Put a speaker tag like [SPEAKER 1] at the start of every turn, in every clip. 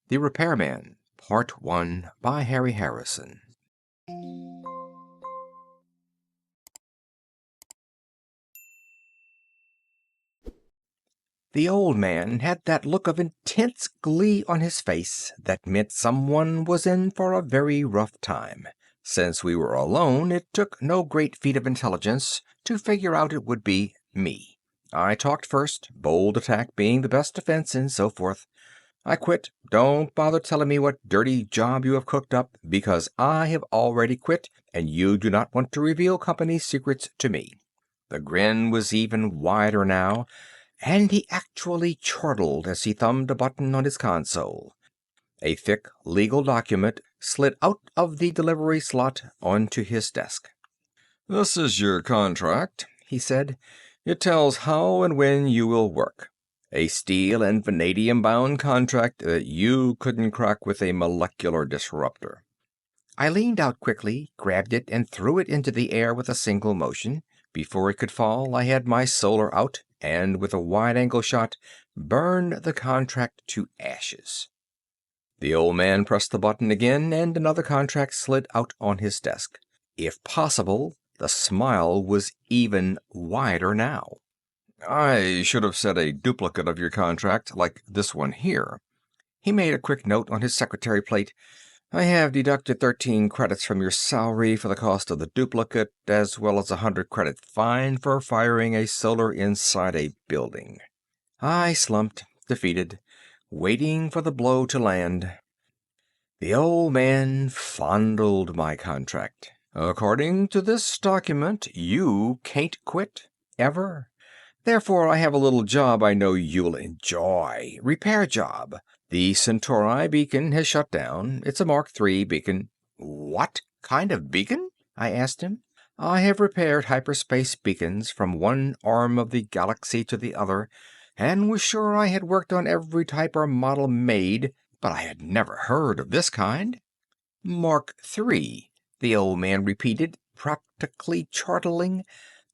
[SPEAKER 1] The Repairman, Part 1 by Harry Harrison. The old man had that look of intense glee on his face that meant someone was in for a very rough time. Since we were alone, it took no great feat of intelligence to figure out it would be me. I talked first, bold attack being the best defense and so forth. I quit. Don't bother telling me what dirty job you have cooked up, because I have already quit, and you do not want to reveal company secrets to me. The grin was even wider now, and he actually chortled as he thumbed a button on his console. A thick legal document slid out of the delivery slot onto his desk. "This is your contract," he said. "It tells how and when you will work. A steel and vanadium-bound contract that you couldn't crack with a molecular disruptor." I leaned out quickly, grabbed it, and threw it into the air with a single motion. Before it could fall, I had my solar out, and with a wide-angle shot, burned the contract to ashes. The old man pressed the button again, and another contract slid out on his desk. If possible, the smile was even wider now. "I should have said a duplicate of your contract, like this one here." He made a quick note on his secretary plate. "I have deducted 13 credits from your salary for the cost of the duplicate, as well as a 100-credit fine for firing a solar inside a building." I slumped, defeated, waiting for the blow to land. The old man fondled my contract. "According to this document, you can't quit. Ever. Therefore, I have a little job I know you'll enjoy. Repair job. The Centauri beacon has shut down. It's a Mark III beacon." "What kind of beacon?" I asked him. "I have repaired hyperspace beacons from one arm of the galaxy to the other, and was sure I had worked on every type or model made, but I had never heard of this kind." "Mark III," the old man repeated, practically chortling.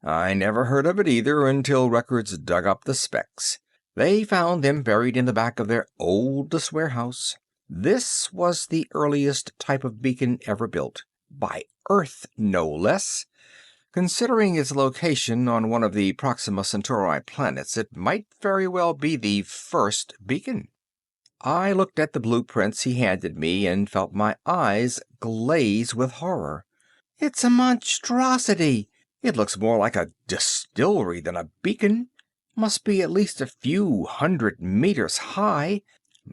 [SPEAKER 1] "I never heard of it either until records dug up the specs. They found them buried in the back of their oldest warehouse. This was the earliest type of beacon ever built. By Earth, no less. Considering its location on one of the Proxima Centauri planets, it might very well be the first beacon." I looked at the blueprints he handed me and felt my eyes glaze with horror. "It's a monstrosity. It looks more like a distillery than a beacon. Must be at least a few 100 meters high.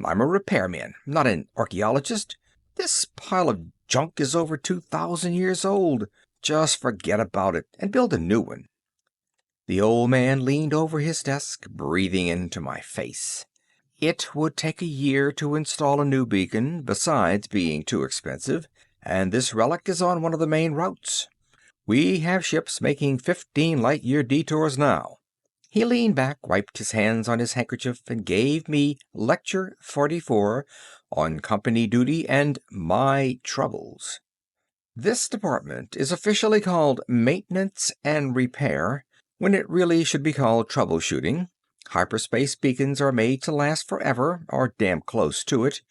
[SPEAKER 1] I'm a repairman, not an archaeologist. This pile of junk is over 2,000 years old. Just forget about it and build a new one." The old man leaned over his desk, breathing into my face. "It would take a year to install a new beacon, besides being too expensive, and this relic is on one of the main routes. We have ships making 15 light-year detours now." He leaned back, wiped his hands on his handkerchief, and gave me Lecture 44 on company duty and my troubles. "This department is officially called Maintenance and Repair, when it really should be called Troubleshooting. Hyperspace beacons are made to last forever, or damn close to it.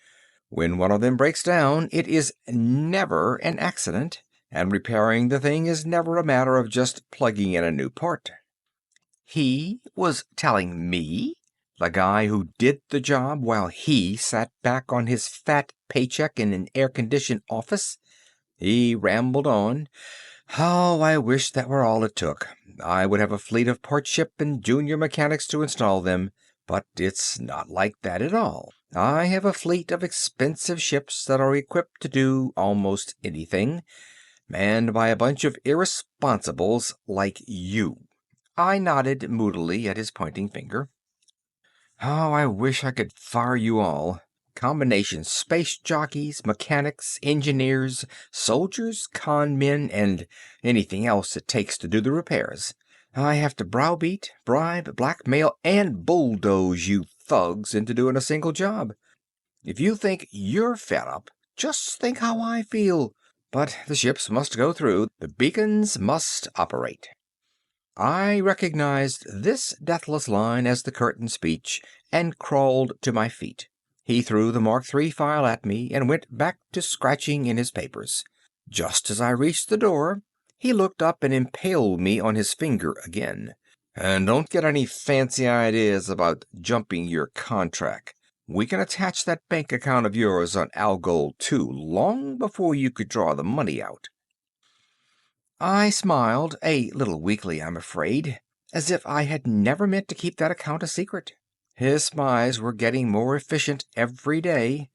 [SPEAKER 1] When one of them breaks down, it is never an accident, and repairing the thing is never a matter of just plugging in a new part." He was telling me, the guy who did the job while he sat back on his fat paycheck in an air-conditioned office. He rambled on. "How I wish that were all it took. I would have a fleet of part ship and junior mechanics to install them. But it's not like that at all. I have a fleet of expensive ships that are equipped to do almost anything, manned by a bunch of irresponsibles like you." I nodded moodily at his pointing finger. "How I wish I could fire you all. Combination space jockeys, mechanics, engineers, soldiers, con men, and anything else it takes to do the repairs. I have to browbeat, bribe, blackmail, and bulldoze you thugs into doing a single job. If you think you're fed up, just think how I feel. But the ships must go through. The beacons must operate." I recognized this deathless line as the curtain speech and crawled to my feet. He threw the Mark III file at me and went back to scratching in his papers. Just as I reached the door, he looked up and impaled me on his finger again. And don't get any fancy ideas about jumping your contract. We can attach that bank account of yours on Algol 2 long before you could draw the money out. I smiled, a little weakly, I'm afraid, as if I had never meant to keep that account a secret. His spies were getting more efficient every day.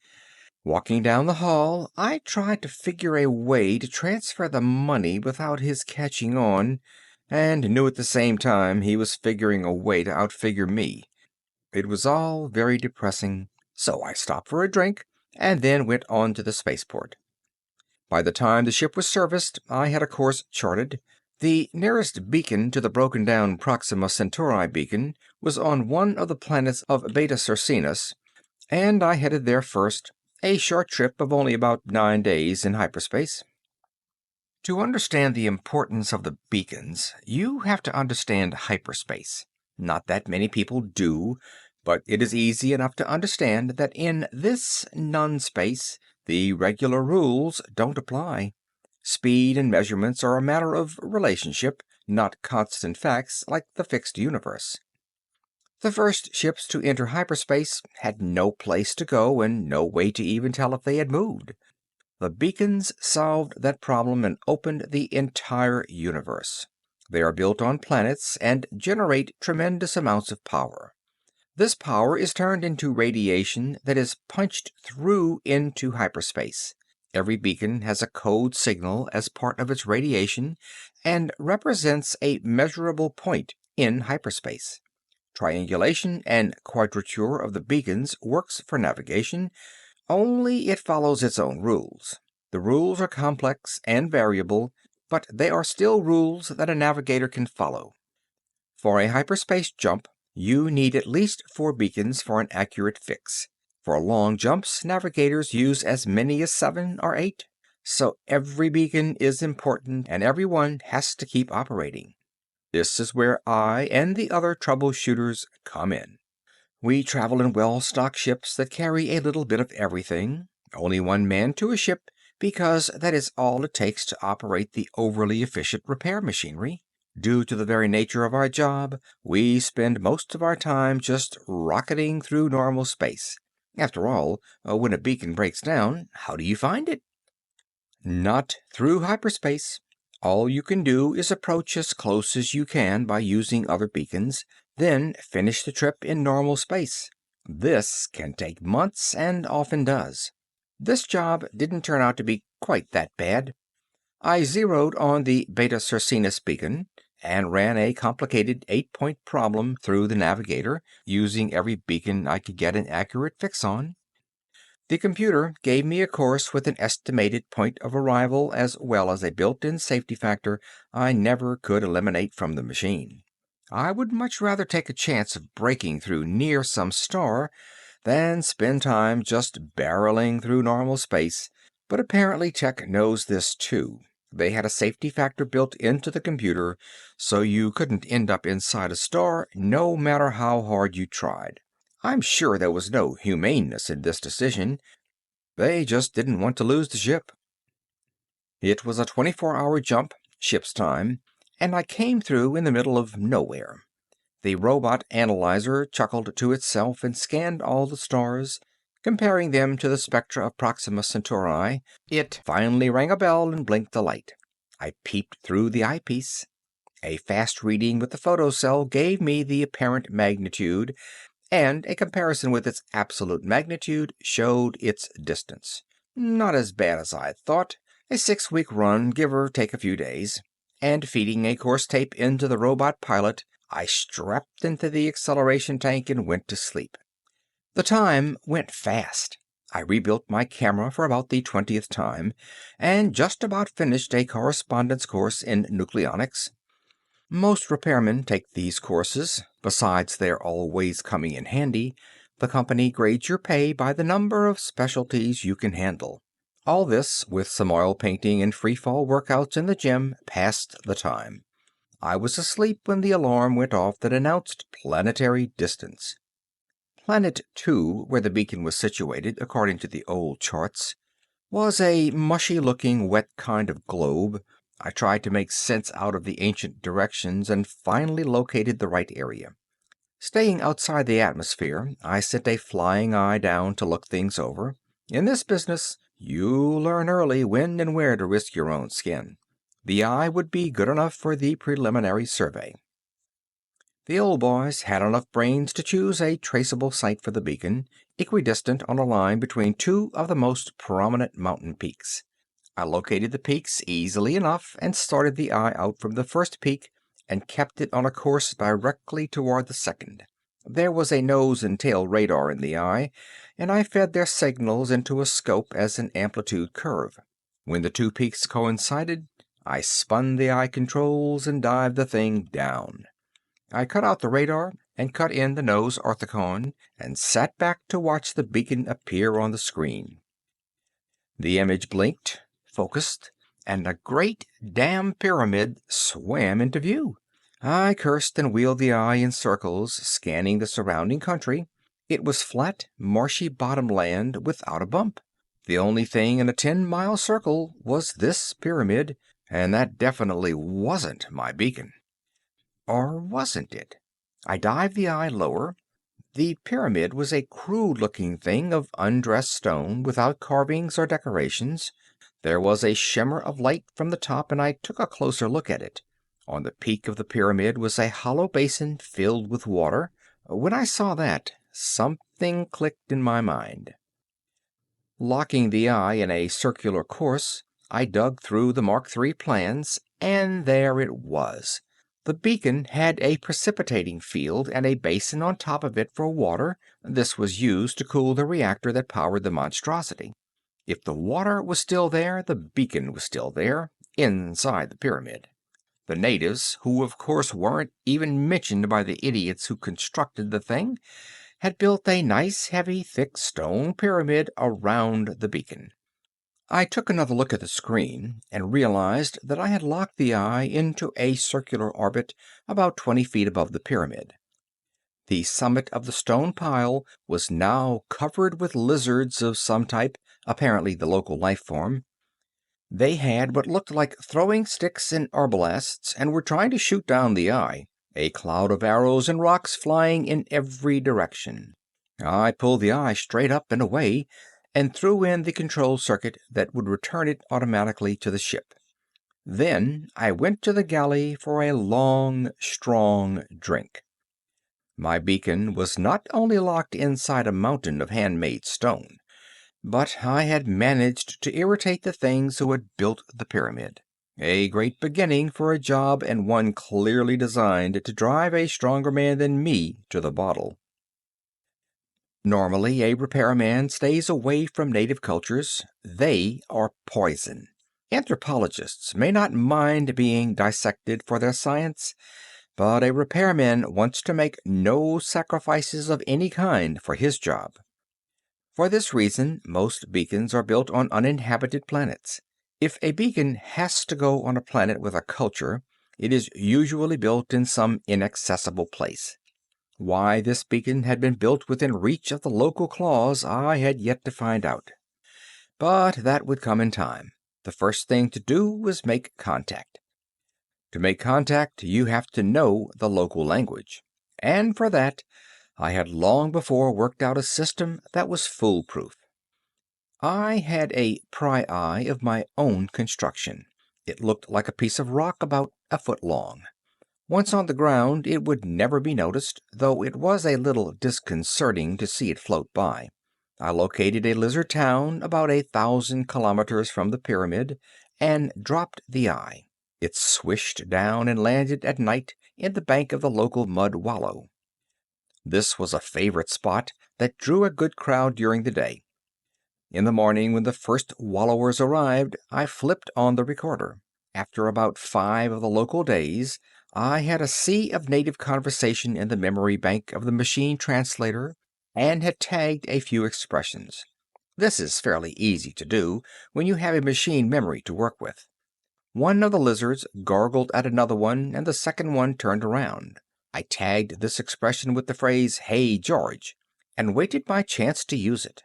[SPEAKER 1] Walking down the hall, I tried to figure a way to transfer the money without his catching on, and knew at the same time he was figuring a way to outfigure me. It was all very depressing, so I stopped for a drink and then went on to the spaceport. By the time the ship was serviced, I had a course charted. The nearest beacon to the broken-down Proxima Centauri beacon was on one of the planets of Beta Circinus, and I headed there first, a short trip of only about 9 days in hyperspace. To understand the importance of the beacons, you have to understand hyperspace. Not that many people do, but it is easy enough to understand that in this non-space, the regular rules don't apply. Speed and measurements are a matter of relationship, not constant facts like the fixed universe. The first ships to enter hyperspace had no place to go and no way to even tell if they had moved. The beacons solved that problem and opened the entire universe. They are built on planets and generate tremendous amounts of power. This power is turned into radiation that is punched through into hyperspace. Every beacon has a code signal as part of its radiation and represents a measurable point in hyperspace. Triangulation and quadrature of the beacons works for navigation, only it follows its own rules. The rules are complex and variable, but they are still rules that a navigator can follow. For a hyperspace jump, you need at least 4 beacons for an accurate fix. For long jumps, navigators use as many as 7 or 8. So every beacon is important and every one has to keep operating. This is where I and the other troubleshooters come in. We travel in well-stocked ships that carry a little bit of everything. Only 1 man to a ship because that is all it takes to operate the overly efficient repair machinery. Due to the very nature of our job, we spend most of our time just rocketing through normal space. After all, when a beacon breaks down, how do you find it? Not through hyperspace. All you can do is approach as close as you can by using other beacons, then finish the trip in normal space. This can take months and often does. This job didn't turn out to be quite that bad. I zeroed on the Beta Circinus beacon and ran a complicated 8-point problem through the navigator, using every beacon I could get an accurate fix on. The computer gave me a course with an estimated point of arrival as well as a built-in safety factor I never could eliminate from the machine. I would much rather take a chance of breaking through near some star than spend time just barreling through normal space, but apparently Tech knows this too. They had a safety factor built into the computer, so you couldn't end up inside a star no matter how hard you tried. I'm sure there was no humaneness in this decision. They just didn't want to lose the ship. It was a 24-hour jump, ship's time, and I came through in the middle of nowhere. The robot analyzer chuckled to itself and scanned all the stars, comparing them to the spectra of Proxima Centauri. It finally rang a bell and blinked a light. I peeped through the eyepiece. A fast reading with the photocell gave me the apparent magnitude, and a comparison with its absolute magnitude showed its distance. Not as bad as I thought. A 6-week run, give or take a few days. And feeding a course tape into the robot pilot, I strapped into the acceleration tank and went to sleep. The time went fast. I rebuilt my camera for about the 20th time, and just about finished a correspondence course in nucleonics. Most repairmen take these courses. Besides their always coming in handy, the company grades your pay by the number of specialties you can handle. All this, with some oil painting and free-fall workouts in the gym, passed the time. I was asleep when the alarm went off that announced planetary distance. Planet 2, where the beacon was situated, according to the old charts, was a mushy-looking, wet kind of globe. I tried to make sense out of the ancient directions and finally located the right area. Staying outside the atmosphere, I sent a flying eye down to look things over. In this business, you learn early when and where to risk your own skin. The eye would be good enough for the preliminary survey. The old boys had enough brains to choose a traceable site for the beacon, equidistant on a line between two of the most prominent mountain peaks. I located the peaks easily enough and started the eye out from the first peak and kept it on a course directly toward the second. There was a nose and tail radar in the eye, and I fed their signals into a scope as an amplitude curve. When the two peaks coincided, I spun the eye controls and dived the thing down. I cut out the radar and cut in the nose orthicon and sat back to watch the beacon appear on the screen. The image blinked, focused, and a great damn pyramid swam into view. I cursed and wheeled the eye in circles, scanning the surrounding country. It was flat, marshy bottom land without a bump. The only thing in a 10-mile circle was this pyramid, and that definitely wasn't my beacon. Or wasn't it? I dived the eye lower. The pyramid was a crude-looking thing of undressed stone without carvings or decorations. There was a shimmer of light from the top, and I took a closer look at it. On the peak of the pyramid was a hollow basin filled with water. When I saw that, something clicked in my mind. Locking the eye in a circular course, I dug through the Mark III plans, and there it was. The beacon had a precipitating field and a basin on top of it for water. This was used to cool the reactor that powered the monstrosity. If the water was still there, the beacon was still there, inside the pyramid. The natives, who of course weren't even mentioned by the idiots who constructed the thing, had built a nice, heavy, thick stone pyramid around the beacon. I took another look at the screen and realized that I had locked the eye into a circular orbit about 20 feet above the pyramid. The summit of the stone pile was now covered with lizards of some type, apparently the local life form. They had what looked like throwing sticks and arbalasts and were trying to shoot down the eye, a cloud of arrows and rocks flying in every direction. I pulled the eye straight up and away and threw in the control circuit that would return it automatically to the ship. Then I went to the galley for a long, strong drink. My beacon was not only locked inside a mountain of handmade stone, but I had managed to irritate the things who had built the pyramid. A great beginning for a job, and one clearly designed to drive a stronger man than me to the bottle. Normally, a repairman stays away from native cultures. They are poison. Anthropologists may not mind being dissected for their science, but a repairman wants to make no sacrifices of any kind for his job. For this reason, most beacons are built on uninhabited planets. If a beacon has to go on a planet with a culture, it is usually built in some inaccessible place. Why this beacon had been built within reach of the local claws I had yet to find out. But that would come in time. The first thing to do was make contact. To make contact, you have to know the local language. And for that, I had long before worked out a system that was foolproof. I had a pry-eye of my own construction. It looked like a piece of rock about a foot long. Once on the ground, it would never be noticed, though it was a little disconcerting to see it float by. I located a lizard town about 1,000 kilometers from the pyramid and dropped the eye. It swished down and landed at night in the bank of the local mud wallow. This was a favorite spot that drew a good crowd during the day. In the morning, when the first wallowers arrived, I flipped on the recorder. After about 5 of the local days, I had a sea of native conversation in the memory bank of the machine translator and had tagged a few expressions. This is fairly easy to do when you have a machine memory to work with. One of the lizards gargled at another one, and the second one turned around. I tagged this expression with the phrase, "Hey, George." and waited my chance to use it.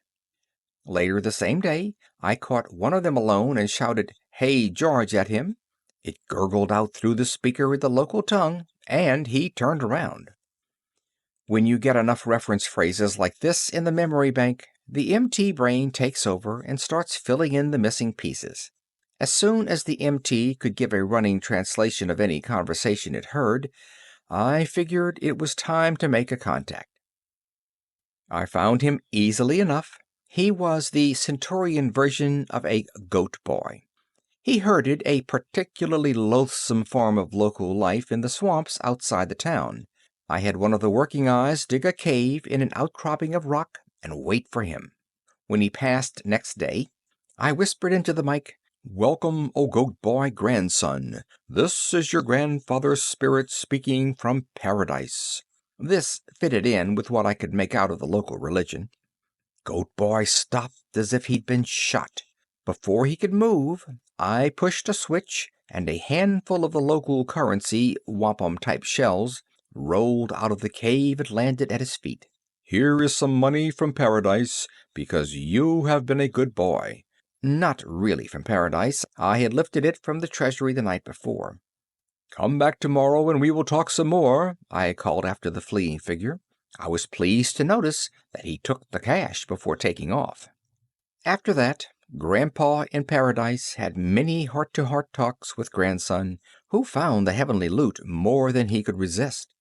[SPEAKER 1] Later the same day, I caught one of them alone and shouted, "Hey, George," at him. It gurgled out through the speaker in the local tongue, and he turned around. When you get enough reference phrases like this in the memory bank, the MT brain takes over and starts filling in the missing pieces. As soon as the MT could give a running translation of any conversation it heard, I figured it was time to make a contact. I found him easily enough. He was the Centaurian version of a goat boy. He herded a particularly loathsome form of local life in the swamps outside the town. I had one of the working eyes dig a cave in an outcropping of rock and wait for him. When he passed next day, I whispered into the mic, "Welcome, O goat boy grandson. This is your grandfather's spirit speaking from paradise." This fitted in with what I could make out of the local religion. Goat boy stopped as if he'd been shot. Before he could move, I pushed a switch, and a handful of the local currency, wampum-type shells, rolled out of the cave and landed at his feet. "Here is some money from paradise, because you have been a good boy." Not really from paradise. I had lifted it from the treasury the night before. "Come back tomorrow and we will talk some more," I called after the fleeing figure. I was pleased to notice that he took the cash before taking off. After that, Grandpa in Paradise had many heart-to-heart talks with Grandson, who found the heavenly loot more than he could resist.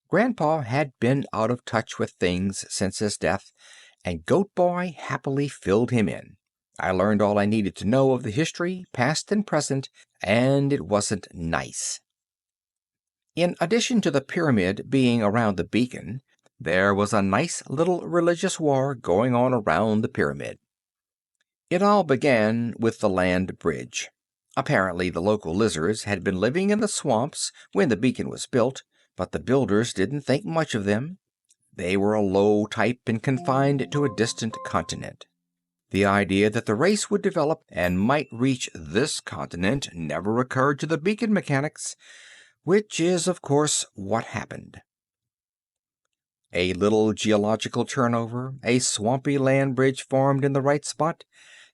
[SPEAKER 1] Grandpa had been out of touch with things since his death, and Goat Boy happily filled him in. I learned all I needed to know of the history, past and present, and it wasn't nice. In addition to the pyramid being around the beacon, there was a nice little religious war going on around the pyramid. It all began with the land bridge. Apparently the local lizards had been living in the swamps when the beacon was built, but the builders didn't think much of them. They were a low type and confined to a distant continent. The idea that the race would develop and might reach this continent never occurred to the beacon mechanics, which is, of course, what happened. A little geological turnover, a swampy land bridge formed in the right spot,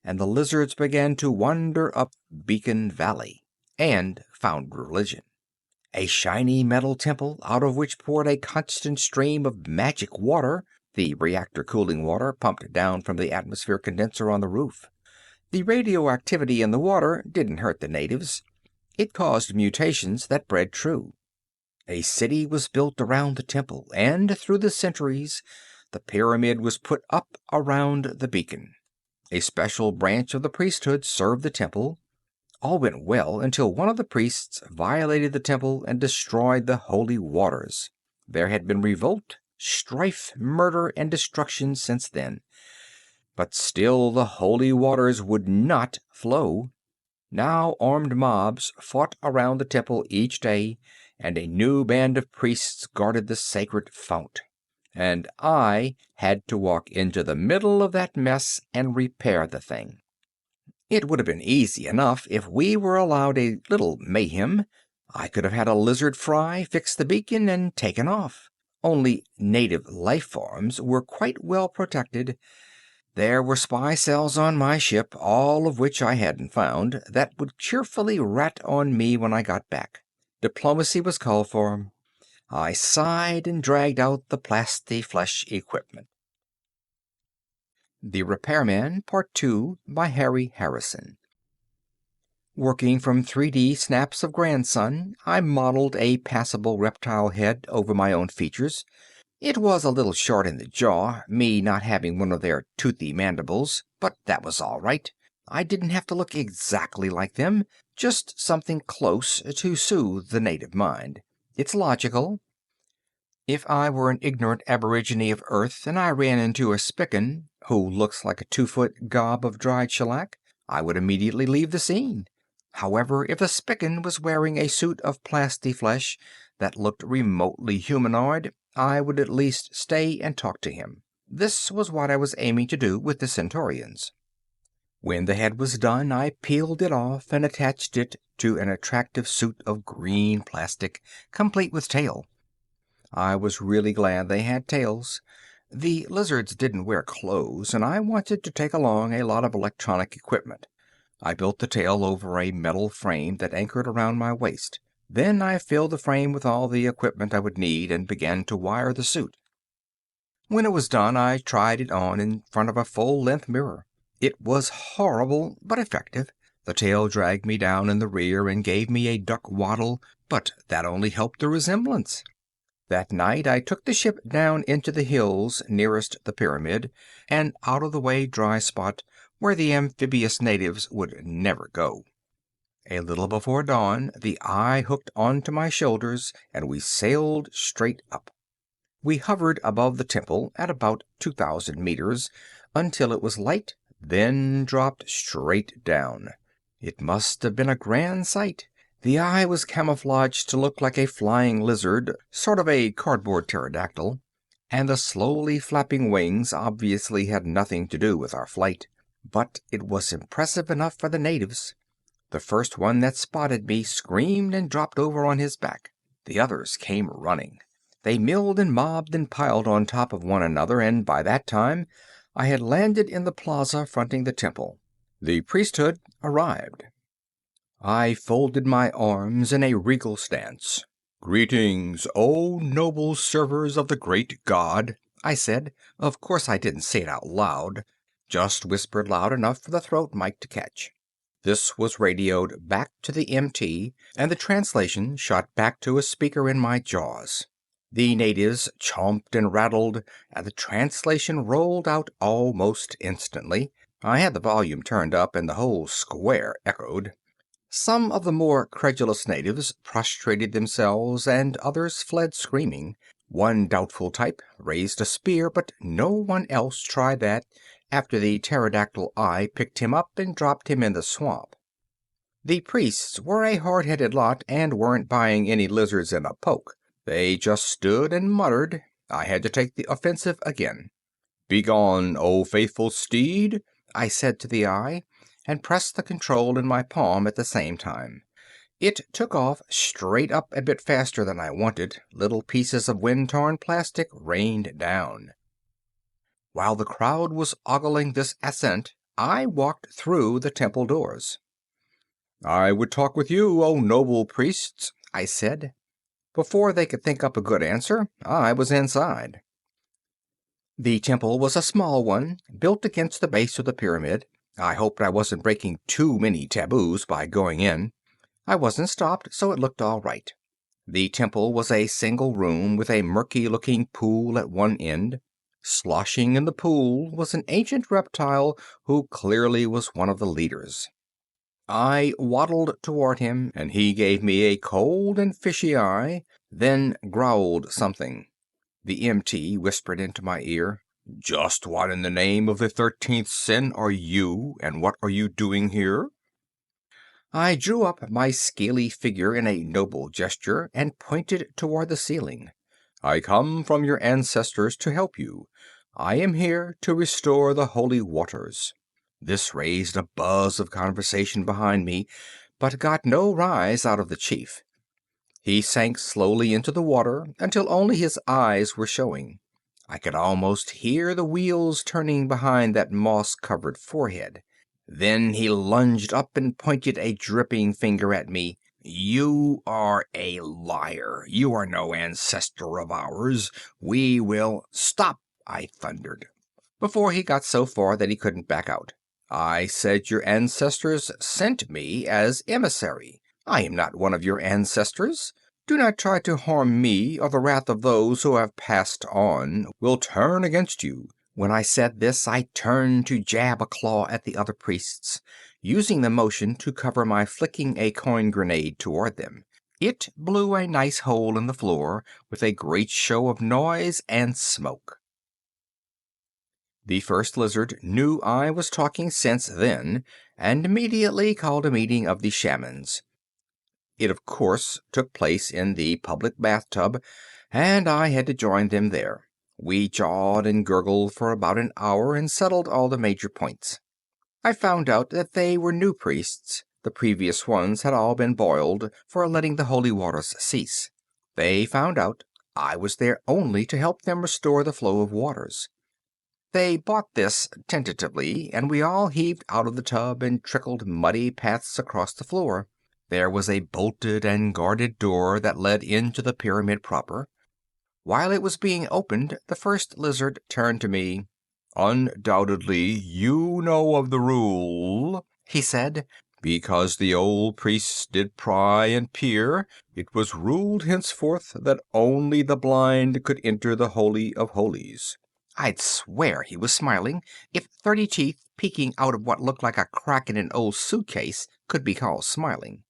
[SPEAKER 1] and the lizards began to wander up Beacon Valley and found religion. A shiny metal temple out of which poured a constant stream of magic water, the reactor cooling water pumped down from the atmosphere condenser on the roof. The radioactivity in the water didn't hurt the natives. It caused mutations that bred true. A city was built around the temple, and through the centuries, the pyramid was put up around the beacon. A special branch of the priesthood served the temple. All went well until one of the priests violated the temple and destroyed the holy waters. There had been revolt, strife, murder, and destruction since then. But still the holy waters would not flow. Now armed mobs fought around the temple each day, and a new band of priests guarded the sacred fount. And I had to walk into the middle of that mess and repair the thing. It would have been easy enough if we were allowed a little mayhem. I could have had a lizard fry, fixed the beacon, and taken off. Only native life forms were quite well protected. There were spy cells on my ship, all of which I hadn't found, that would cheerfully rat on me when I got back. Diplomacy was called for. I sighed and dragged out the plastiflesh equipment. The Repairman, Part 2, by Harry Harrison. Working from 3D snaps of Grandson, I modeled a passable reptile head over my own features. It was a little short in the jaw, me not having one of their toothy mandibles, but that was all right. I didn't have to look exactly like them, just something close to soothe the native mind. It's logical. If I were an ignorant aborigine of Earth and I ran into a Spican who looks like a 2-foot gob of dried shellac, I would immediately leave the scene. However, if the Spican was wearing a suit of plastiflesh that looked remotely humanoid, I would at least stay and talk to him. This was what I was aiming to do with the Centaurians. When the head was done, I peeled it off and attached it to an attractive suit of green plastic, complete with tail. I was really glad they had tails. The lizards didn't wear clothes, and I wanted to take along a lot of electronic equipment. I built the tail over a metal frame that anchored around my waist. Then I filled the frame with all the equipment I would need and began to wire the suit. When it was done, I tried it on in front of a full-length mirror. It was horrible, but effective. The tail dragged me down in the rear and gave me a duck waddle, but that only helped the resemblance. That night I took the ship down into the hills nearest the pyramid, an out-of-the-way dry spot where the amphibious natives would never go. A little before dawn, the eye hooked onto my shoulders, and we sailed straight up. We hovered above the temple at about 2,000 meters until it was light, then dropped straight down. It must have been a grand sight. The eye was camouflaged to look like a flying lizard, sort of a cardboard pterodactyl, and the slowly flapping wings obviously had nothing to do with our flight. But it was impressive enough for the natives. The first one that spotted me screamed and dropped over on his back. The others came running. They milled and mobbed and piled on top of one another, and by that time I had landed in the plaza fronting the temple. The priesthood arrived. I folded my arms in a regal stance. "Greetings, O noble servers of the great God," I said. Of course I didn't say it out loud, just whispered loud enough for the throat mic to catch. This was radioed back to the MT, and the translation shot back to a speaker in my jaws. The natives chomped and rattled, and the translation rolled out almost instantly. I had the volume turned up, and the whole square echoed. Some of the more credulous natives prostrated themselves, and others fled screaming. One doubtful type raised a spear, but no one else tried that after the pterodactyl eye picked him up and dropped him in the swamp. The priests were a hard-headed lot and weren't buying any lizards in a poke. They just stood and muttered. I had to take the offensive again. "Begone, O faithful steed," I said to the eye, and pressed the control in my palm at the same time. It took off straight up a bit faster than I wanted. Little pieces of wind-torn plastic rained down. While the crowd was ogling this ascent, I walked through the temple doors. "I would talk with you, O noble priests," I said. Before they could think up a good answer, I was inside. The temple was a small one, built against the base of the pyramid. I hoped I wasn't breaking too many taboos by going in. I wasn't stopped, so it looked all right. The temple was a single room with a murky-looking pool at one end. Sloshing in the pool was an ancient reptile who clearly was one of the leaders. I waddled toward him, and he gave me a cold and fishy eye, then growled something. The MT whispered into my ear, "Just what in the name of the 13th sin are you, and what are you doing here?" I drew up my scaly figure in a noble gesture and pointed toward the ceiling. "I come from your ancestors to help you. I am here to restore the holy waters." This raised a buzz of conversation behind me, but got no rise out of the chief. He sank slowly into the water until only his eyes were showing. I could almost hear the wheels turning behind that moss-covered forehead. Then he lunged up and pointed a dripping finger at me. "You are a liar. You are no ancestor of ours. We will—" "Stop!" I thundered, before he got so far that he couldn't back out. "I said your ancestors sent me as emissary. I am not one of your ancestors. Do not try to harm me, or the wrath of those who have passed on will turn against you." When I said this, I turned to jab a claw at the other priests, using the motion to cover my flicking a coin grenade toward them. It blew a nice hole in the floor with a great show of noise and smoke. The first lizard knew I was talking sense then, and immediately called a meeting of the shamans. It, of course, took place in the public bathtub, and I had to join them there. We jawed and gurgled for about an hour and settled all the major points. I found out that they were new priests. The previous ones had all been boiled for letting the holy waters cease. They found out I was there only to help them restore the flow of waters. They bought this tentatively, and we all heaved out of the tub and trickled muddy paths across the floor. There was a bolted and guarded door that led into the pyramid proper. While it was being opened, the first lizard turned to me. "Undoubtedly you know of the rule," he said. "Because the old priests did pry and peer, it was ruled henceforth that only the blind could enter the Holy of Holies." I'd swear he was smiling, if 30 teeth peeking out of what looked like a crack in an old suitcase could be called smiling.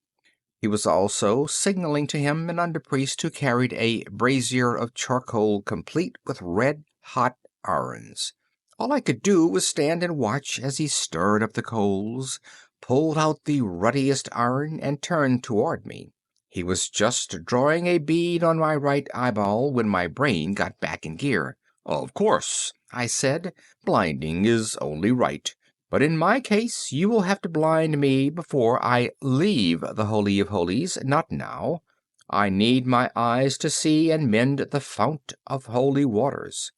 [SPEAKER 1] He was also signaling to him an underpriest who carried a brazier of charcoal complete with red-hot irons. All I could do was stand and watch as he stirred up the coals, pulled out the ruddiest iron, and turned toward me. He was just drawing a bead on my right eyeball when my brain got back in gear. "Of course," I said, "blinding is only right. But in my case you will have to blind me before I leave the Holy of Holies, not now. I need my eyes to see and mend the fount of holy waters.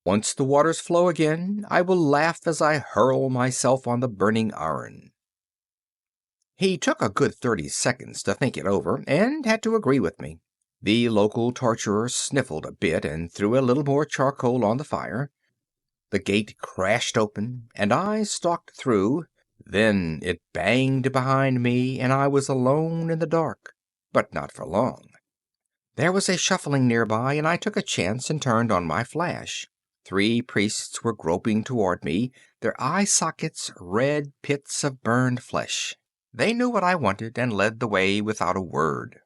[SPEAKER 1] Once the waters flow again, I will laugh as I hurl myself on the burning iron." He took a good 30 seconds to think it over and had to agree with me. The local torturer sniffled a bit and threw a little more charcoal on the fire. The gate crashed open and I stalked through. Then it banged behind me and I was alone in the dark. But not for long. There was a shuffling nearby and I took a chance and turned on my flash. 3 priests were groping toward me, their eye sockets red pits of burned flesh. They knew what I wanted and led the way without a word.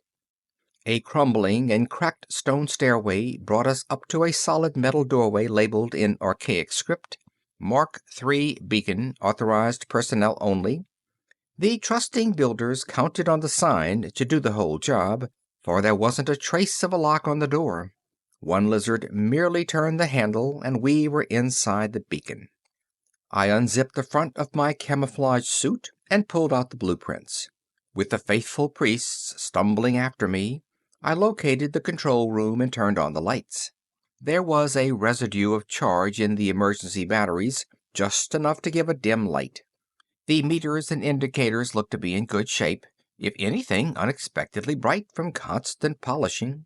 [SPEAKER 1] A crumbling and cracked stone stairway brought us up to a solid metal doorway labeled in archaic script, "Mark III Beacon, authorized personnel only." The trusting builders counted on the sign to do the whole job, for there wasn't a trace of a lock on the door. One lizard merely turned the handle and we were inside the beacon. I unzipped the front of my camouflage suit and pulled out the blueprints. With the faithful priests stumbling after me, I located the control room and turned on the lights. There was a residue of charge in the emergency batteries, just enough to give a dim light. The meters and indicators looked to be in good shape, if anything unexpectedly bright from constant polishing.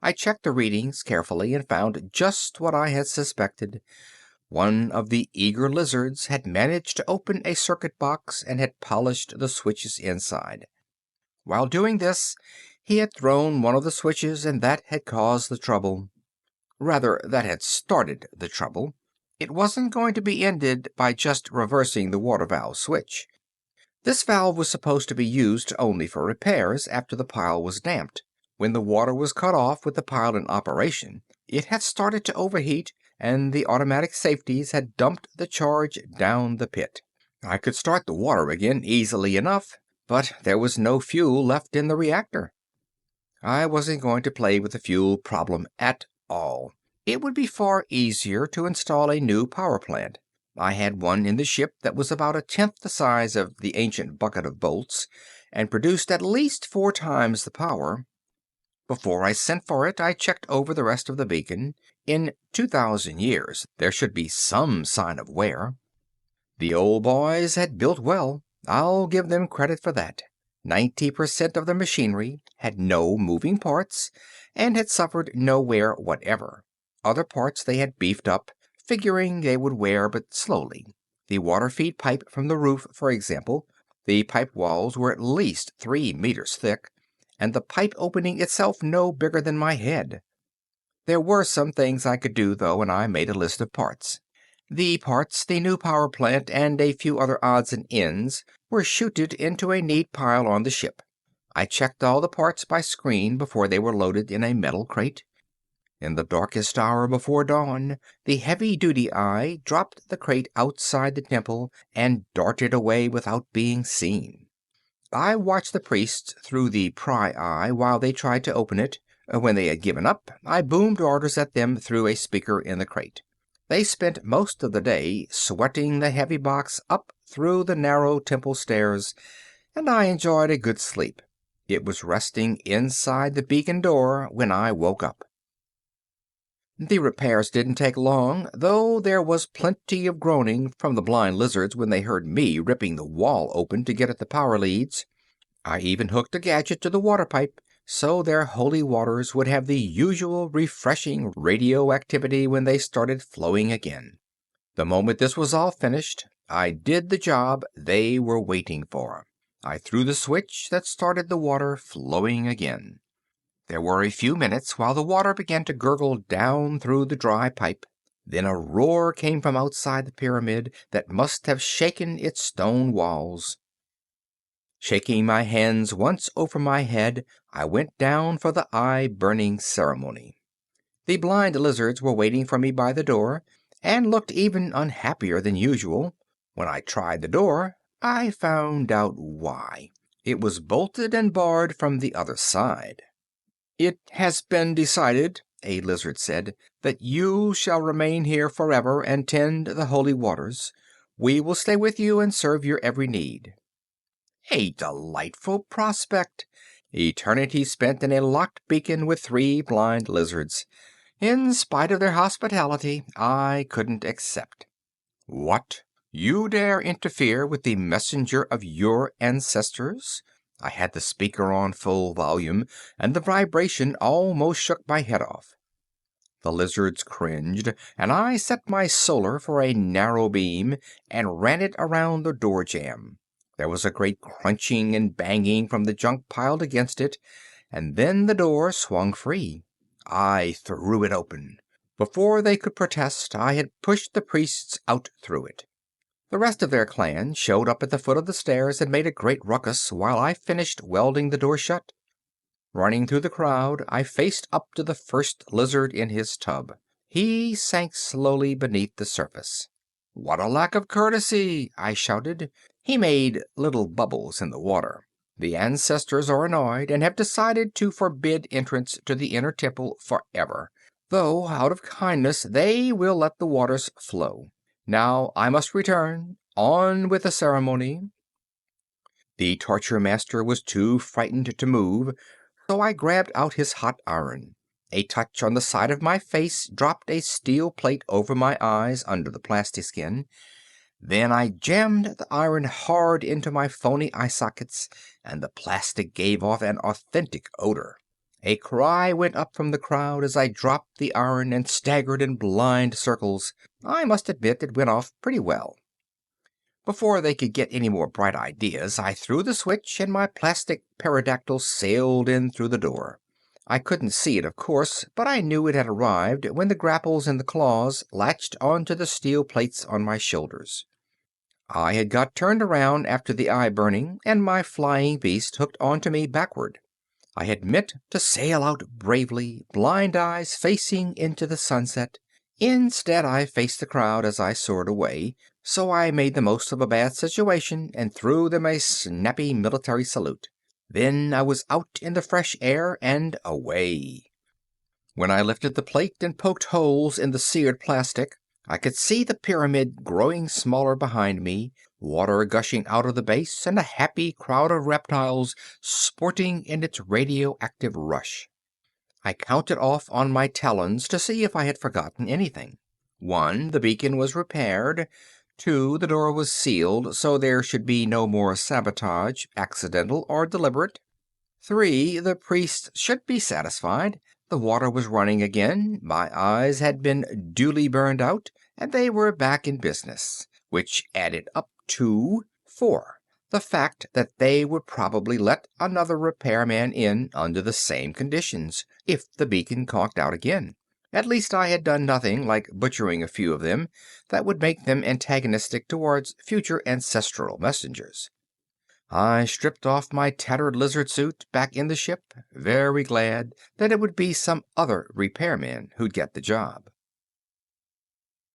[SPEAKER 1] I checked the readings carefully and found just what I had suspected. One of the eager lizards had managed to open a circuit box and had polished the switches inside. While doing this, he had thrown one of the switches and that had caused the trouble. Rather, that had started the trouble. It wasn't going to be ended by just reversing the water valve switch. This valve was supposed to be used only for repairs after the pile was damped. When the water was cut off with the pile in operation, it had started to overheat and the automatic safeties had dumped the charge down the pit. I could start the water again easily enough, but there was no fuel left in the reactor. I wasn't going to play with the fuel problem at all. It would be far easier to install a new power plant. I had one in the ship that was about 1/10 the size of the ancient bucket of bolts and produced at least 4 times the power. Before I sent for it, I checked over the rest of the beacon. In 2,000 years, there should be some sign of wear. The old boys had built well. I'll give them credit for that. 90% of the machinery had no moving parts and had suffered no wear whatever. Other parts they had beefed up, figuring they would wear but slowly. The water feed pipe from the roof, for example. The pipe walls were at least 3 meters thick, and the pipe opening itself no bigger than my head. There were some things I could do, though, and I made a list of parts. The parts, the new power plant, and a few other odds and ends were chuted into a neat pile on the ship. I checked all the parts by screen before they were loaded in a metal crate. In the darkest hour before dawn, the heavy-duty eye dropped the crate outside the temple and darted away without being seen. I watched the priests through the pry eye while they tried to open it. When they had given up, I boomed orders at them through a speaker in the crate. They spent most of the day sweating the heavy box up through the narrow temple stairs, and I enjoyed a good sleep. It was resting inside the beacon door when I woke up. The repairs didn't take long, though there was plenty of groaning from the blind lizards when they heard me ripping the wall open to get at the power leads. I even hooked a gadget to the water pipe, so their holy waters would have the usual refreshing radioactivity when they started flowing again. The moment this was all finished, I did the job they were waiting for. I threw the switch that started the water flowing again. There were a few minutes while the water began to gurgle down through the dry pipe. Then a roar came from outside the pyramid that must have shaken its stone walls. Shaking my hands once over my head, I went down for the eye-burning ceremony. The blind lizards were waiting for me by the door, and looked even unhappier than usual. When I tried the door, I found out why. It was bolted and barred from the other side. "It has been decided," a lizard said, "that you shall remain here forever and tend the holy waters. We will stay with you and serve your every need." A delightful prospect. Eternity spent in a locked beacon with 3 blind lizards. In spite of their hospitality, I couldn't accept. "What? You dare interfere with the messenger of your ancestors?" I had the speaker on full volume, and the vibration almost shook my head off. The lizards cringed, and I set my solar for a narrow beam and ran it around the door jamb. There was a great crunching and banging from the junk piled against it, and then the door swung free. I threw it open. Before they could protest, I had pushed the priests out through it. The rest of their clan showed up at the foot of the stairs and made a great ruckus while I finished welding the door shut. Running through the crowd, I faced up to the first lizard in his tub. He sank slowly beneath the surface. "What a lack of courtesy!" I shouted. He made little bubbles in the water. "The ancestors are annoyed and have decided to forbid entrance to the inner temple forever, though out of kindness they will let the waters flow. Now I must return. On with the ceremony." The torture master was too frightened to move, so I grabbed out his hot iron. A touch on the side of my face dropped a steel plate over my eyes under the plastiskin. Then I jammed the iron hard into my phony eye sockets, and the plastic gave off an authentic odor. A cry went up from the crowd as I dropped the iron and staggered in blind circles. I must admit it went off pretty well. Before they could get any more bright ideas, I threw the switch and my plastic pterodactyl sailed in through the door. I couldn't see it, of course, but I knew it had arrived when the grapples in the claws latched onto the steel plates on my shoulders. I had got turned around after the eye burning, and my flying beast hooked onto me backward. I had meant to sail out bravely, blind eyes facing into the sunset. Instead, I faced the crowd as I soared away, so I made the most of a bad situation and threw them a snappy military salute. Then I was out in the fresh air and away. When I lifted the plate and poked holes in the seared plastic, I could see the pyramid growing smaller behind me, water gushing out of the base, and a happy crowd of reptiles sporting in its radioactive rush. I counted off on my talons to see if I had forgotten anything. 1, the beacon was repaired. 2, the door was sealed, so there should be no more sabotage, accidental or deliberate. 3, the priests should be satisfied. The water was running again, my eyes had been duly burned out, and they were back in business, which added up to 4, the fact that they would probably let another repairman in under the same conditions, if the beacon conked out again. At least I had done nothing, like butchering a few of them, that would make them antagonistic towards future ancestral messengers. I stripped off my tattered lizard suit back in the ship, very glad that it would be some other repairman who'd get the job.